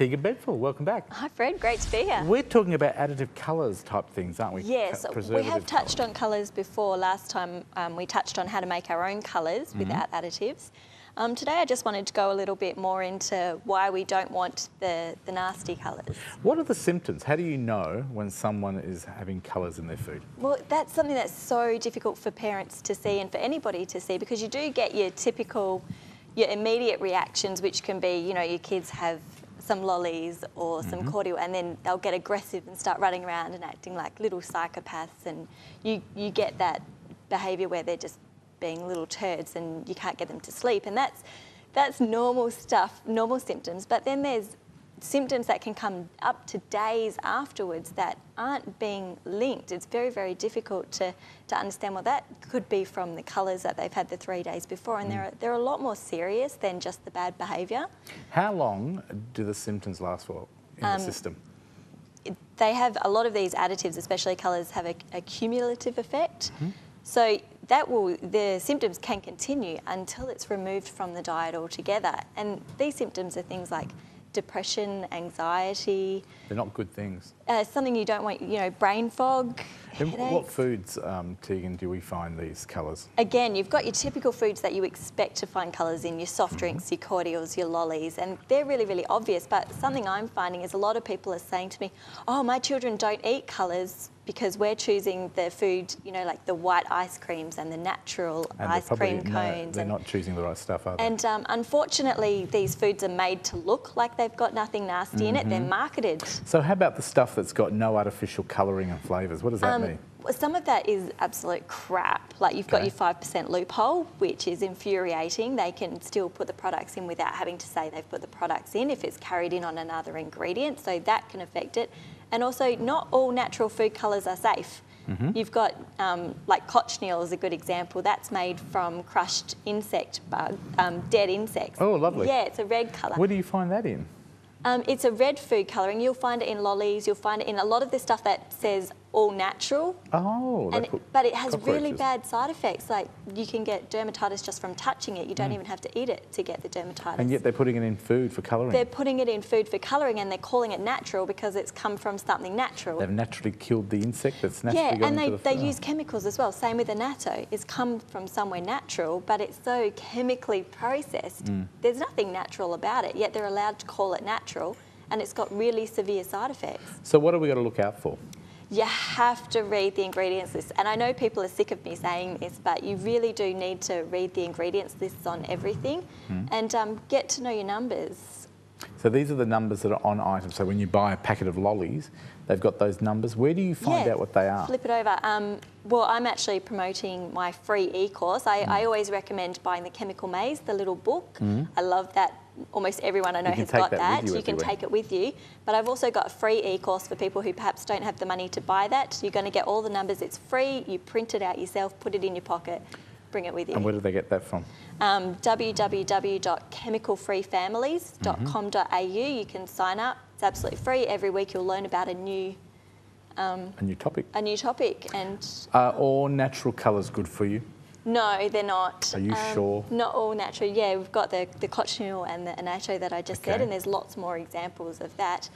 Tegan Bedford, welcome back. Hi Fred, great to be here. We're talking about additive colours type things, aren't we? Yes, we have touched on colours before. Last time we touched on how to make our own colours without additives. Today I just wanted to go a little bit more into why we don't want the nasty colours. What are the symptoms? How do you know when someone is having colours in their food? Well, that's something that's so difficult for parents to see and for anybody to see, because you do get your typical, your immediate reactions, which can be, you know, your kids have some lollies or some cordial, and then they'll get aggressive and start running around and acting like little psychopaths, and you get that behaviour where they're just being little turds and you can't get them to sleep, and that's normal stuff, normal symptoms. But then there's symptoms that can come up to days afterwards that aren't being linked. It's very, very difficult to understand what that could be from the colours that they've had the 3 days before, and they're a lot more serious than just the bad behaviour. How long do the symptoms last for in the system? They have a lot of these additives, especially colours, have a cumulative effect. So the symptoms can continue until it's removed from the diet altogether. And these symptoms are things like depression, anxiety. They're not good things. Something you don't want, you know, brain fog, headaches. What foods, Tegan, do we find these colours? Again, you've got your typical foods that you expect to find colours in, your soft drinks, your cordials, your lollies, and they're really, really obvious. But something I'm finding is a lot of people are saying to me, oh, my children don't eat colours because we're choosing the food, you know, like the white ice creams and the natural ice cream cones. They're not choosing the right stuff, are they? And unfortunately, these foods are made to look like they've got nothing nasty in it. They're marketed. So how about the stuff that's got no artificial colouring and flavours? What does that mean? Some of that is absolute crap. Like you've got your 5% loophole, which is infuriating. They can still put the products in without having to say they've put the products in if it's carried in on another ingredient, so that can affect it. And also, not all natural food colours are safe. You've got, like cochineal is a good example. That's made from crushed insect bug, dead insects. Oh, lovely. Yeah, it's a red colour. Where do you find that in? It's a red food colouring. You'll find it in lollies. You'll find it in a lot of the stuff that says all natural. Oh, but it has really cockroaches. bad side effects. Like you can get dermatitis just from touching it. You don't even have to eat it to get the dermatitis. And yet they're putting it in food for colouring. They're putting it in food for colouring, and they're calling it natural because it's come from something natural. They've naturally killed the insect that's naturally gone into the food. Yeah, and they use chemicals as well. Same with the natto. It's come from somewhere natural, but it's so chemically processed. There's nothing natural about it, yet they're allowed to call it natural, and it's got really severe side effects. So what are we got to look out for? You have to read the ingredients list. And I know people are sick of me saying this, but you really do need to read the ingredients lists on everything and get to know your numbers. So these are the numbers that are on items. So when you buy a packet of lollies, they've got those numbers. Where do you find out what they are? Flip it over. Well, I'm actually promoting my free e-course. I always recommend buying the Chemical Maze, the little book. I love that. Almost everyone I know has got that. You can take it with you. But I've also got a free e-course for people who perhaps don't have the money to buy that. You're going to get all the numbers. It's free. You print it out yourself, put it in your pocket, bring it with you. And where do they get that from? www.chemicalfreefamilies.com.au. You can sign up. It's absolutely free. Every week you'll learn about a new topic. A new topic. And are all natural colours good for you? no, they're not. Are you sure? Not all natural. Yeah, we've got the cochineal and the natto that I just said, and there's lots more examples of that.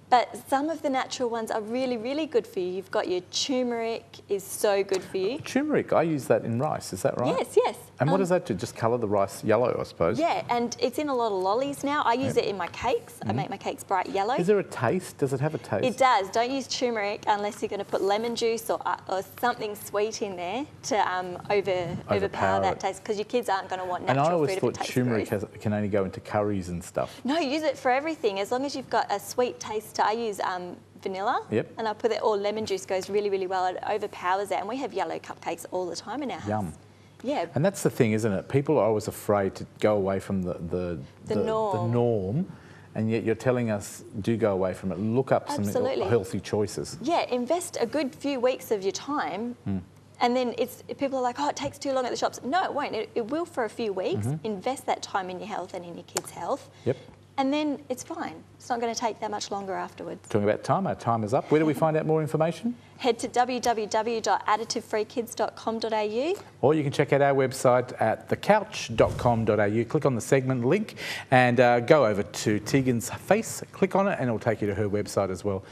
But some of the natural ones are really, really good for you. You've got your turmeric is so good for you. Turmeric, I use that in rice, is that right? Yes, yes. And what does that do? Just colour the rice yellow, I suppose? Yeah, and it's in a lot of lollies now. I use it in my cakes. I make my cakes bright yellow. Is there a taste? Does it have a taste? It does. Don't use turmeric unless you're going to put lemon juice or something sweet in there to overpower that taste, because your kids aren't going to want natural food. And I always if thought it tastes turmeric gross. can only go into curries and stuff. No, use it for everything. As long as you've got a sweet taste. I use vanilla, and I put it, or lemon juice goes really, really well. It overpowers it, and we have yellow cupcakes all the time in our house. Yum. Yeah. And that's the thing, isn't it? People are always afraid to go away from the norm, and yet you're telling us do go away from it. Look up some healthy choices. Yeah, invest a good few weeks of your time. And then people are like, oh, it takes too long at the shops. No, it won't. It will for a few weeks. Invest that time in your health and in your kids' health. Yep. and then it's fine. It's not going to take that much longer afterwards. Talking about time, our time is up. Where do we find out more information? Head to www.additivefreekids.com.au. Or you can check out our website at thecouch.com.au. Click on the segment link and go over to Tegan's face, click on it, and it'll take you to her website as well.